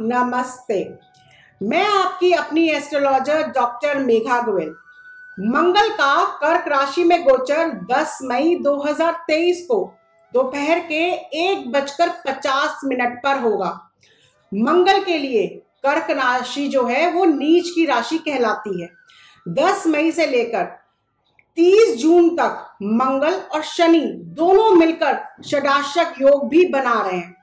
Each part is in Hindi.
नमस्ते। मैं आपकी अपनी एस्ट्रोलॉजर डॉक्टर मेघा गोयल। मंगल का कर्क राशि में गोचर 10 मई 2023 को दोपहर के 1:50 पर होगा। मंगल के लिए कर्क राशि जो है वो नीच की राशि कहलाती है। 10 मई से लेकर 30 जून तक मंगल और शनि दोनों मिलकर षडाष्टक योग भी बना रहे हैं।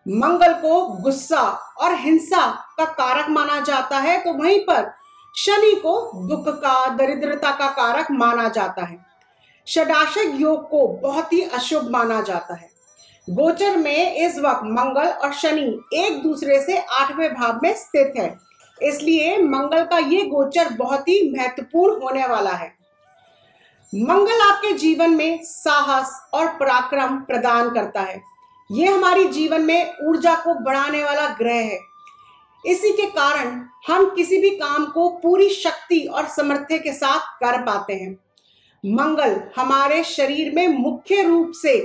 मंगल को गुस्सा और हिंसा का कारक माना जाता है, तो वहीं पर शनि को दुख का, दरिद्रता का कारक माना जाता है। षडाष्टक योग को बहुत ही अशुभ माना जाता है। गोचर में इस वक्त मंगल और शनि एक दूसरे से 8वें भाव में स्थित है, इसलिए मंगल का ये गोचर बहुत ही महत्वपूर्ण होने वाला है। मंगल आपके जीवन में साहस और पराक्रम प्रदान करता है। ये हमारी जीवन में ऊर्जा को बढ़ाने वाला ग्रह है। इसी के कारण हम किसी भी काम को पूरी शक्ति और सामर्थ्य के साथ कर पाते हैं। मंगल हमारे शरीर में मुख्य रूप से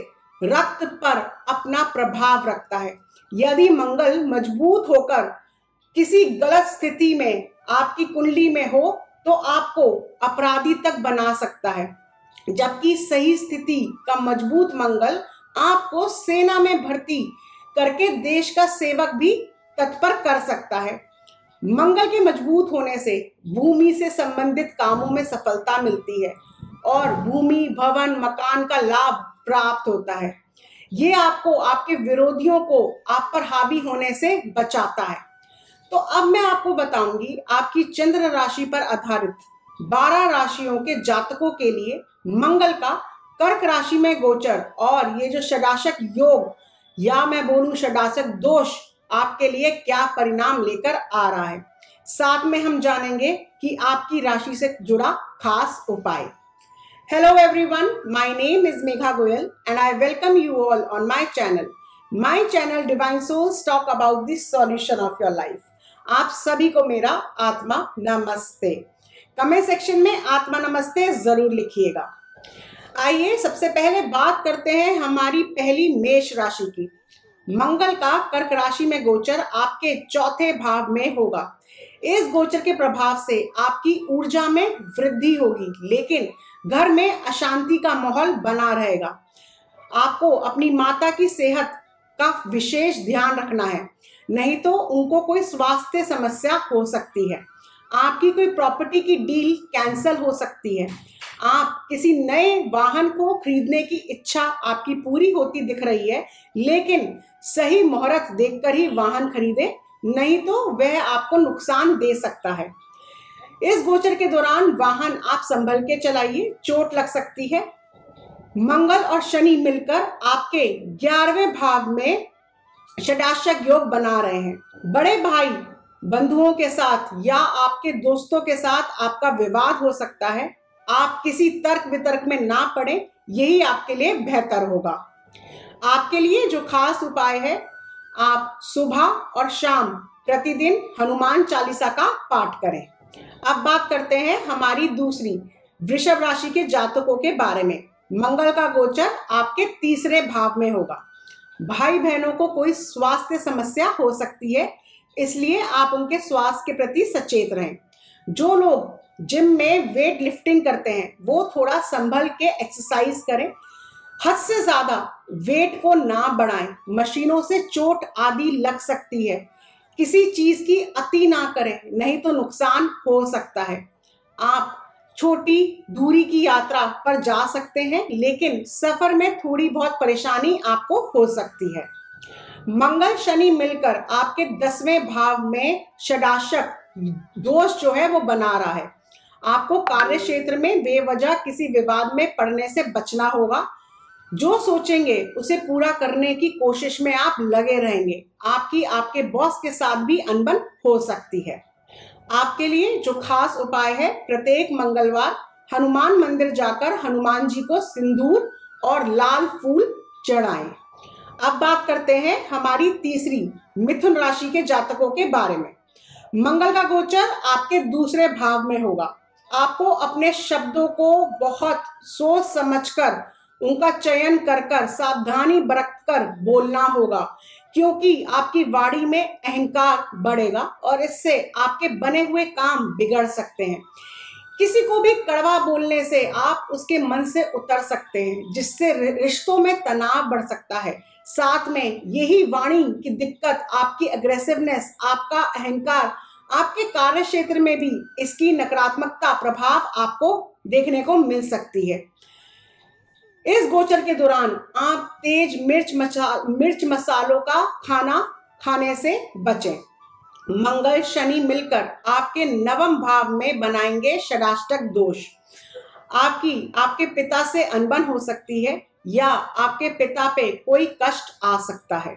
रक्त पर अपना प्रभाव रखता है। यदि मंगल मजबूत होकर किसी गलत स्थिति में आपकी कुंडली में हो तो आपको अपराधी तक बना सकता है, जबकि सही स्थिति का मजबूत मंगल आपको सेना में भर्ती करके देश का सेवक भी तत्पर कर सकता है। मंगल के मजबूत होने से भूमि से संबंधित कामों में सफलता मिलती है और भूमि, भवन, मकान का लाभ प्राप्त होता है। ये आपको आपके विरोधियों को आप पर हावी होने से बचाता है। तो अब मैं आपको बताऊंगी आपकी चंद्र राशि पर आधारित 12 राशियों के जातकों के लिए मंगल का कर्क राशि में गोचर और ये जो षडाष्टक योग या मैं बोलूं षडाष्टक दोष आपके लिए क्या परिणाम लेकर आ रहा है। साथ में हम जानेंगे कि आपकी राशि से जुड़ा खास उपाय। Hello everyone, my name is Megha Goyal and I welcome you all on my channel. My channel divine souls talk about this solution of your life. आप सभी को मेरा आत्मा नमस्ते। कमेंट सेक्शन में आत्मा नमस्ते जरूर लिखिएगा। आइए सबसे पहले बात करते हैं हमारी पहली मेष राशि की। मंगल का कर्क राशि में गोचर आपके 4थे भाव में होगा। इस गोचर के प्रभाव से आपकी ऊर्जा में वृद्धि होगी, लेकिन घर में अशांति का माहौल बना रहेगा। आपको अपनी माता की सेहत का विशेष ध्यान रखना है, नहीं तो उनको कोई स्वास्थ्य समस्या हो सकती है। आपकी कोई प्रॉपर्टी की डील कैंसिल हो सकती है। आप किसी नए वाहन को खरीदने की इच्छा आपकी पूरी होती दिख रही है, लेकिन सही मुहूर्त देखकर ही वाहन खरीदें, नहीं तो वह आपको नुकसान दे सकता है। इस गोचर के दौरान वाहन आप संभल के चलाइए, चोट लग सकती है। मंगल और शनि मिलकर आपके 11वें भाव में षडाष्टक योग बना रहे हैं। बड़े भाई बंधुओं के साथ या आपके दोस्तों के साथ आपका विवाद हो सकता है। आप किसी तर्क वितर्क में ना पड़े, यही आपके लिए बेहतर होगा। आपके लिए जो खास उपाय है, आप सुबह और शाम प्रतिदिन हनुमान चालीसा का पाठ करें। अब बात करते हैं हमारी दूसरी वृषभ राशि के जातकों के बारे में। मंगल का गोचर आपके 3रे भाव में होगा। भाई बहनों को कोई स्वास्थ्य समस्या हो सकती है, इसलिए आप उनके स्वास्थ्य के प्रति सचेत रहें। जो लोग जिम में वेट लिफ्टिंग करते हैं वो थोड़ा संभल के एक्सरसाइज करें। हद से ज्यादा वेट को ना बढ़ाएं, मशीनों से चोट आदि लग सकती है। किसी चीज की अति ना करें, नहीं तो नुकसान हो सकता है। आप छोटी दूरी की यात्रा पर जा सकते हैं, लेकिन सफर में थोड़ी बहुत परेशानी आपको हो सकती है। मंगल शनि मिलकर आपके 10वें भाव में षडाष्टक दोष जो है वो बना रहा है। आपको कार्य क्षेत्र में बेवजह किसी विवाद में पड़ने से बचना होगा। जो सोचेंगे उसे पूरा करने की कोशिश में आप लगे रहेंगे। आपके बॉस के साथ भी अनबन हो सकती है। आपके लिए जो खास उपाय है, प्रत्येक मंगलवार हनुमान मंदिर जाकर हनुमान जी को सिंदूर और लाल फूल चढ़ाएं। अब बात करते हैं हमारी तीसरी मिथुन राशि के जातकों के बारे में। मंगल का गोचर आपके 2रे भाव में होगा। आपको अपने शब्दों को बहुत सोच समझकर उनका चयन कर सावधानी बरतकर बोलना होगा, क्योंकि आपकी वाणी में अहंकार बढ़ेगा और इससे आपके बने हुए काम बिगड़ सकते हैं। किसी को भी कड़वा बोलने से आप उसके मन से उतर सकते हैं, जिससे रिश्तों में तनाव बढ़ सकता है। साथ में यही वाणी की दिक्कत, आपकी अग्रेसिवनेस, आपका अहंकार, आपके कार्य क्षेत्र में भी इसकी नकारात्मकता प्रभाव आपको देखने को मिल सकती है। इस गोचर के दौरान आप तेज मिर्च मसालों का खाना खाने से बचें। मंगल शनि मिलकर आपके नवम भाव में बनाएंगे षडाष्टक दोष। आपके पिता से अनबन हो सकती है या आपके पिता पे कोई कष्ट आ सकता है।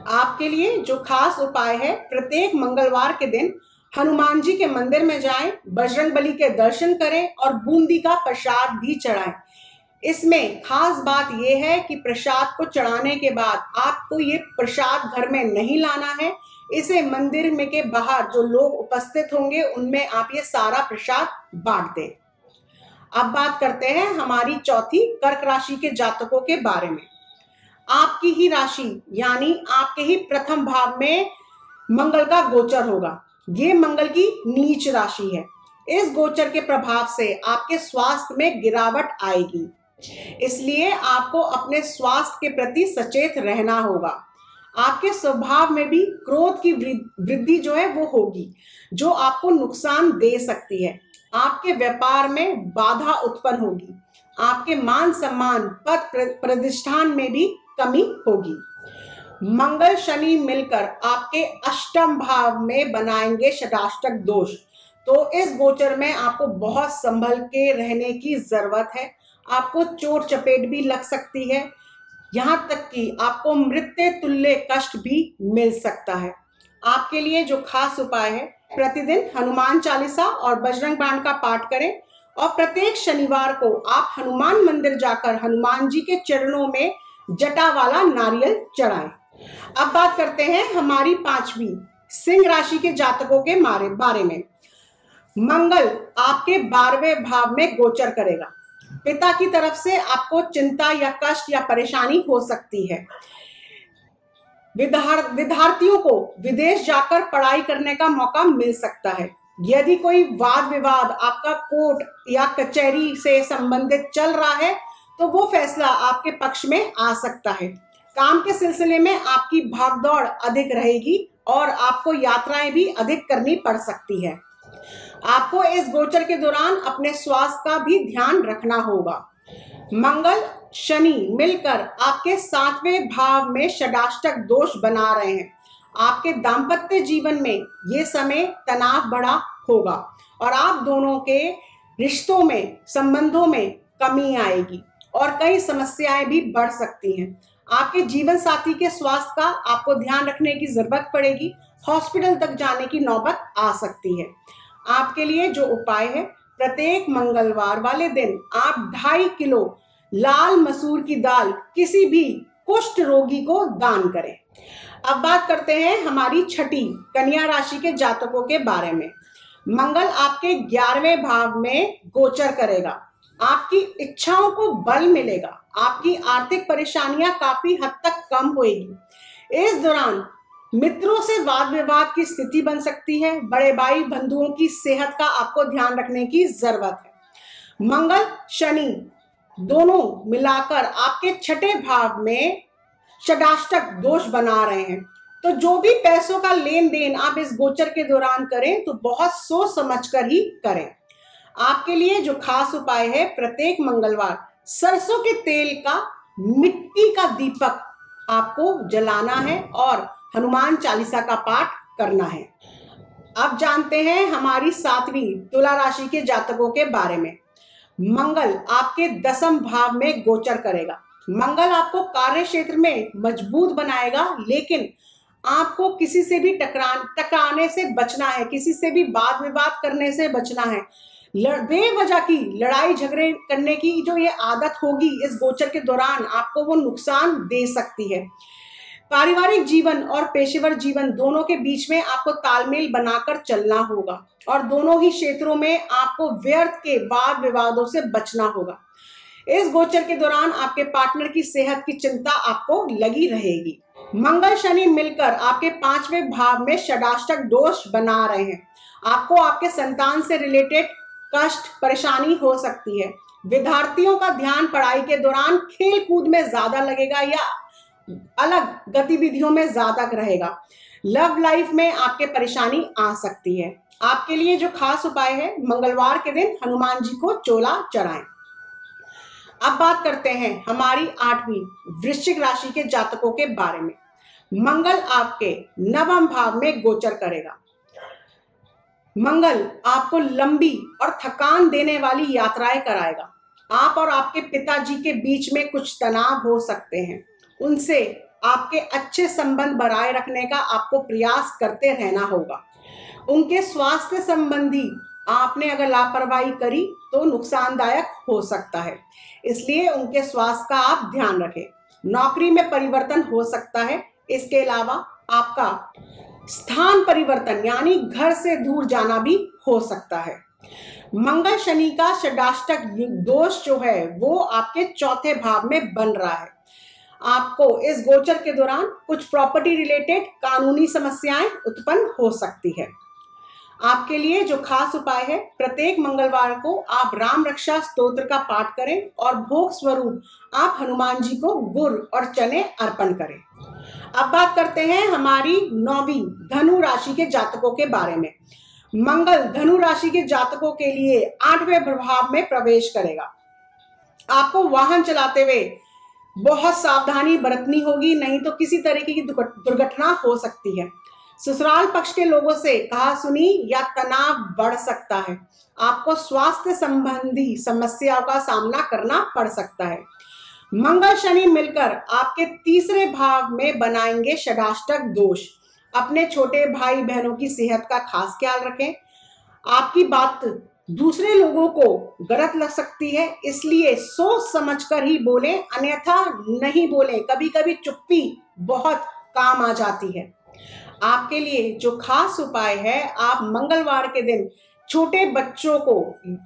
आपके लिए जो खास उपाय है, प्रत्येक मंगलवार के दिन हनुमान जी के मंदिर में जाएं, बजरंगबली के दर्शन करें और बूंदी का प्रसाद भी चढ़ाएं। इसमें खास बात यह है कि प्रसाद को चढ़ाने के बाद आपको ये प्रसाद घर में नहीं लाना है। इसे मंदिर में के बाहर जो लोग उपस्थित होंगे उनमें आप ये सारा प्रसाद बांट दें। अब बात करते हैं हमारी चौथी कर्क राशि के जातकों के बारे में। आपकी ही राशि यानी आपके ही प्रथम भाव में मंगल का गोचर होगा। ये मंगल की नीच राशि है। इस गोचर के प्रभाव से आपके स्वास्थ्य में गिरावट आएगी, इसलिए आपको अपने स्वास्थ्य के प्रति सचेत रहना होगा। आपके स्वभाव में भी क्रोध की वृद्धि जो है वो होगी, जो आपको नुकसान दे सकती है। आपके व्यापार में बाधा उत्पन्न होगी। आपके मान सम्मान, पद प्रतिष्ठान में भी कमी होगी। मंगल शनि मिलकर आपके अष्टम भाव में बनाएंगे षडाष्टक दोष। तो इस गोचर में आपको बहुत संभल के रहने की जरूरत है। आपको चोट चपेट भी लग सकती है, यहाँ तक कि आपको मृत्यु तुल्य कष्ट भी मिल सकता है। आपके लिए जो खास उपाय है, प्रतिदिन हनुमान चालीसा और बजरंग बाण का पाठ करें और प्रत्येक शनिवार को आप हनुमान मंदिर जाकर हनुमान जी के चरणों में जटा वाला नारियल चढ़ाएं। अब बात करते हैं हमारी पांचवी सिंह राशि के जातकों के बारे में। मंगल आपके 12वें भाव में गोचर करेगा। पिता की तरफ से आपको चिंता या कष्ट या परेशानी हो सकती है। विद्यार्थियों को विदेश जाकर पढ़ाई करने का मौका मिल सकता है। यदि कोई वाद विवाद आपका कोर्ट या कचहरी से संबंधित चल रहा है तो वो फैसला आपके पक्ष में आ सकता है। काम के सिलसिले में आपकी भागदौड़ अधिक रहेगी और आपको यात्राएं भी अधिक करनी पड़ सकती है। आपको इस गोचर के दौरान अपने स्वास्थ्य का भी ध्यान रखना होगा। मंगल शनि मिलकर आपके 7वें भाव में षडाष्टक दोष बना रहे हैं। आपके दाम्पत्य जीवन में ये समय तनाव बड़ा होगा और आप दोनों के रिश्तों में, संबंधों में कमी आएगी और कई समस्याएं भी बढ़ सकती हैं। आपके जीवन साथी के स्वास्थ्य का आपको ध्यान रखने की जरूरत पड़ेगी। हॉस्पिटल तक जाने की नौबत आ सकती है। आपके लिए जो उपाय है, प्रत्येक मंगलवार वाले दिन आप 2.5 किलो लाल मसूर की दाल किसी भी कुष्ठ रोगी को दान करें। अब बात करते हैं हमारी छठी कन्या राशि के जातकों के बारे में। मंगल आपके 11वें भाव में गोचर करेगा। आपकी इच्छाओं को बल मिलेगा। आपकी आर्थिक परेशानियां काफी हद तक कम होएगी। इस दौरान मित्रों से वाद विवाद की स्थिति बन सकती है। बड़े भाई बंधुओं की सेहत का आपको ध्यान रखने की जरूरत है। मंगल शनि दोनों मिलाकर आपके 6ठे भाव में षडाष्टक दोष बना रहे हैं। तो जो भी पैसों का लेन देन आप इस गोचर के दौरान करें तो बहुत सोच समझकर ही करें। आपके लिए जो खास उपाय है, प्रत्येक मंगलवार सरसों के तेल का मिट्टी का दीपक आपको जलाना है और हनुमान चालीसा का पाठ करना है। अब जानते हैं हमारी 7वीं तुला राशि के जातकों के बारे में। मंगल आपके 10वें भाव में गोचर करेगा। मंगल आपको कार्य क्षेत्र में मजबूत बनाएगा, लेकिन आपको किसी से भी टकराने से बचना है, किसी से भी वाद विवाद करने से बचना है। बेवजह की लड़ाई झगड़े करने की जो ये आदत होगी इस गोचर के दौरान आपको वो नुकसान दे सकती है। पारिवारिक जीवन और पेशेवर जीवन दोनों के बीच में आपको तालमेल बनाकर चलना होगा और दोनों ही क्षेत्रों में आपको व्यर्थ के वाद विवादों से बचना होगा। इस गोचर के दौरान आपके पार्टनर की सेहत की चिंता आपको लगी रहेगी। मंगल शनि मिलकर आपके 5वें भाव में षडाष्टक दोष बना रहे हैं। आपको आपके संतान से रिलेटेड कष्ट परेशानी हो सकती है। विद्यार्थियों का ध्यान पढ़ाई के दौरान खेल कूद में ज्यादा लगेगा या अलग गतिविधियों में ज्यादा रहेगा। लव लाइफ में आपके परेशानी आ सकती है। आपके लिए जो खास उपाय है, मंगलवार के दिन हनुमान जी को चोला चढ़ाएं। अब बात करते हैं हमारी 8वीं वृश्चिक राशि के जातकों के बारे में। मंगल आपके 9वें भाव में गोचर करेगा। मंगल आपको लंबी और थकान देने वाली यात्राएं कराएगा। आप और आपके पिताजी के बीच में कुछ तनाव हो सकते हैं। उनसे आपके अच्छे संबंध बनाए रखने का आपको प्रयास करते रहना होगा। उनके स्वास्थ्य संबंधी आपने अगर लापरवाही करी तो नुकसानदायक हो सकता है, इसलिए उनके स्वास्थ्य का आप ध्यान रखें। नौकरी में परिवर्तन हो सकता है। इसके अलावा आपका स्थान परिवर्तन यानी घर से दूर जाना भी हो सकता है। मंगल शनि का षडाष्टक दोष जो है वो आपके 4थे भाव में बन रहा है। आपको इस गोचर के दौरान कुछ प्रॉपर्टी रिलेटेड कानूनी समस्याएं उत्पन्न हो सकती है। आपके लिए जो खास उपाय है, प्रत्येक मंगलवार को आप राम रक्षा स्तोत्र का पाठ करें और भोग स्वरूप आप हनुमान जी को गुड़ और चने अर्पण करें। अब बात करते हैं हमारी 9वीं धनु राशि के जातकों के बारे में। मंगल धनु राशि के जातकों के लिए 8वें प्रभाव में प्रवेश करेगा। आपको वाहन चलाते हुए बहुत सावधानी बरतनी होगी, नहीं तो किसी तरीके की दुर्घटना हो सकती है। ससुराल पक्ष के लोगों से कहा सुनी या तनाव बढ़ सकता है। आपको स्वास्थ्य संबंधी समस्याओं का सामना करना पड़ सकता है। मंगल शनि मिलकर आपके 3रे भाव में बनाएंगे षडाष्टक दोष। अपने छोटे भाई बहनों की सेहत का खास ख्याल रखें। आपकी बात दूसरे लोगों को गलत लग सकती है, इसलिए सोच समझकर ही बोलें, अन्यथा नहीं बोलें। कभी कभी चुप्पी बहुत काम आ जाती है। आपके लिए जो खास उपाय है, आप मंगलवार के दिन छोटे बच्चों को,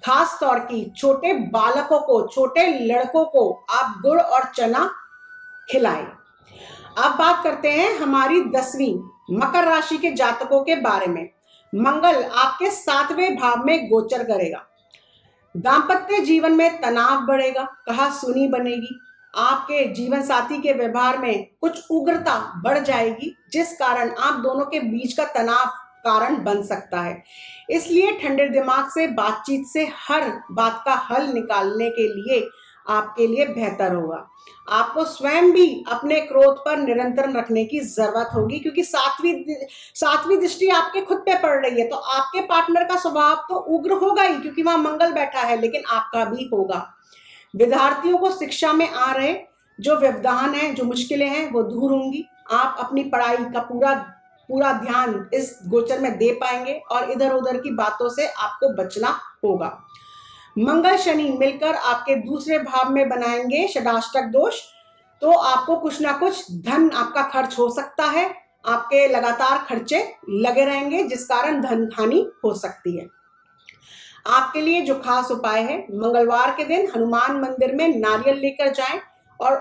खास तौर की छोटे बालकों को, छोटे लड़कों को आप गुड़ और चना खिलाएं। अब बात करते हैं हमारी 10वीं मकर राशि के जातकों के बारे में। मंगल आपके 7वें भाव में गोचर करेगा। दांपत्य जीवन में तनाव बढ़ेगा, कहा सुनी बनेगी। आपके जीवन साथी के व्यवहार में कुछ उग्रता बढ़ जाएगी, जिस कारण आप दोनों के बीच का तनाव कारण बन सकता है। इसलिए ठंडे दिमाग से बातचीत से हर बात का हल निकालने के लिए आपके लिए बेहतर होगा। आपको स्वयं भी अपने क्रोध पर नियंत्रण रखने की जरूरत होगी, क्योंकि सातवीं दृष्टि आपके खुद पे पड़ रही है। तो आपके पार्टनर का स्वभाव तो उग्र होगा ही, क्योंकि वहां मंगल बैठा है, लेकिन आपका भी होगा। विद्यार्थियों को शिक्षा में आ रहे जो व्यवधान है, जो मुश्किलें हैं, वो दूर होंगी। आप अपनी पढ़ाई का पूरा ध्यान इस गोचर में दे पाएंगे और इधर उधर की बातों से आपको बचना होगा। मंगल शनि मिलकर आपके 2रे भाव में बनाएंगे षडाष्टक दोष, तो आपको कुछ ना कुछ धन आपका खर्च हो सकता है। आपके लगातार खर्चे लगे रहेंगे, जिस कारण धन हानि हो सकती है। आपके लिए जो खास उपाय है, मंगलवार के दिन हनुमान मंदिर में नारियल लेकर जाएं और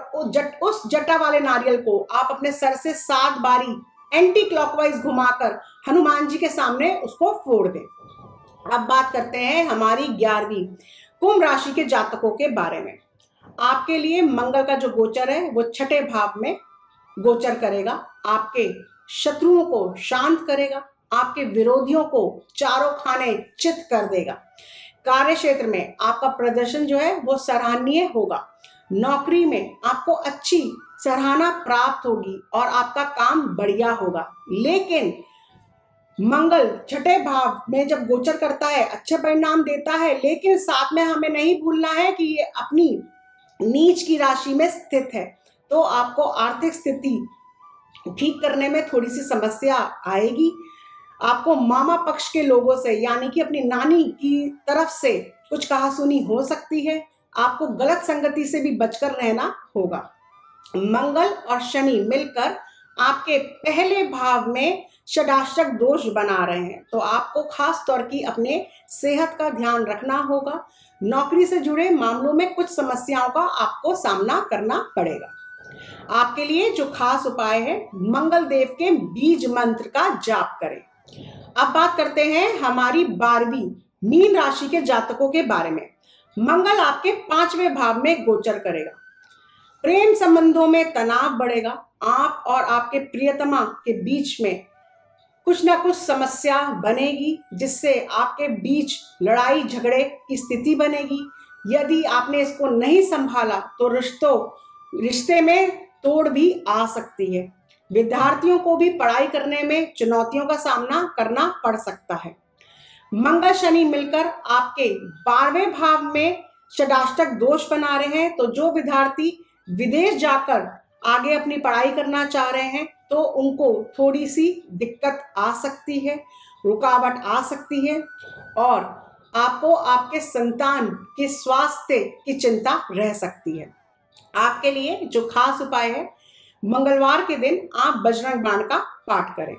उस जटा वाले नारियल को आप अपने सर से 7 बारी एंटी क्लॉकवाइज घुमाकर हनुमान जी के सामने उसको फोड़ दें। अब बात करते हैं हमारी 11वीं कुंभ राशि के जातकों के बारे में। आपके लिए मंगल का जो गोचर है वो 6ठे भाव में गोचर करेगा। आपके शत्रुओं को शांत करेगा, आपके विरोधियों को चारों खाने चित कर देगा। कार्य क्षेत्र में आपका प्रदर्शन जो है वो सराहनीय होगा। नौकरी में आपको अच्छी सराहना प्राप्त होगी और आपका काम बढ़िया होगा। लेकिन मंगल 6ठे भाव में जब गोचर करता है, अच्छे परिणाम देता है, लेकिन साथ में हमें नहीं भूलना है कि ये अपनी नीच की राशि में स्थित है, तो आपको आर्थिक स्थिति ठीक करने में थोड़ी सी समस्या आएगी। आपको मामा पक्ष के लोगों से, यानी कि अपनी नानी की तरफ से कुछ कहासुनी हो सकती है। आपको गलत संगति से भी बचकर रहना होगा। मंगल और शनि मिलकर आपके पहले भाव में षडाष्टक दोष बना रहे हैं, तो आपको खास तौर की अपने सेहत का ध्यान रखना होगा। नौकरी से जुड़े मामलों में कुछ समस्याओं का आपको सामना करना पड़ेगा। आपके लिए जो खास उपाय है, मंगल देव के बीज मंत्र का जाप करें। अब बात करते हैं हमारी 12वीं मीन राशि के जातकों के बारे में। मंगल आपके 5वें भाव में गोचर करेगा। प्रेम संबंधों में तनाव बढ़ेगा। आप और आपके प्रियतमा के बीच में कुछ ना कुछ समस्या बनेगी, जिससे आपके बीच लड़ाई झगड़े की स्थिति बनेगी। यदि आपने इसको नहीं संभाला तो रिश्ते में तोड़ भी आ सकती है। विद्यार्थियों को भी पढ़ाई करने में चुनौतियों का सामना करना पड़ सकता है। मंगल शनि मिलकर आपके 12वें भाव में षडाष्टक दोष बना रहे हैं, तो जो विद्यार्थी विदेश जाकर आगे अपनी पढ़ाई करना चाह रहे हैं तो उनको थोड़ी सी दिक्कत आ सकती है, रुकावट आ सकती है, और आपको आपके संतान के स्वास्थ्य की चिंता रह सकती है। आपके लिए जो खास उपाय है, मंगलवार के दिन आप बजरंग बाण का पाठ करें।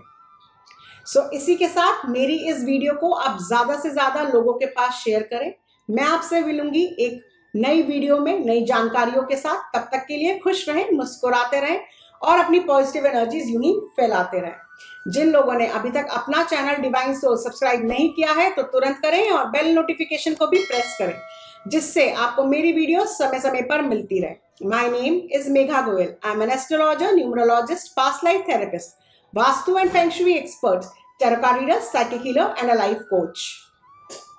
इसी के साथ मेरी इस वीडियो को आप ज्यादा से ज्यादा लोगों के पास शेयर करें। मैं आपसे मिलूंगी एक नई वीडियो में नई जानकारियों के साथ। तब तक के लिए खुश रहें, मुस्कुराते रहें और अपनी पॉजिटिव एनर्जीज यूं ही फैलाते रहें। जिन लोगों ने अभी तक अपना चैनल डिवाइन सोल सब्सक्राइब नहीं किया है तो तुरंत करें और बेल नोटिफिकेशन को भी प्रेस करें, जिससे आपको मेरी वीडियो समय समय पर मिलती रहे। My name is Megha Goyal. I am an astrologer, numerologist, past life therapist, vastu and feng shui expert, tarot card reader, psychic healer and a life coach.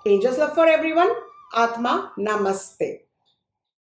Angels love for everyone. Atma Namaste.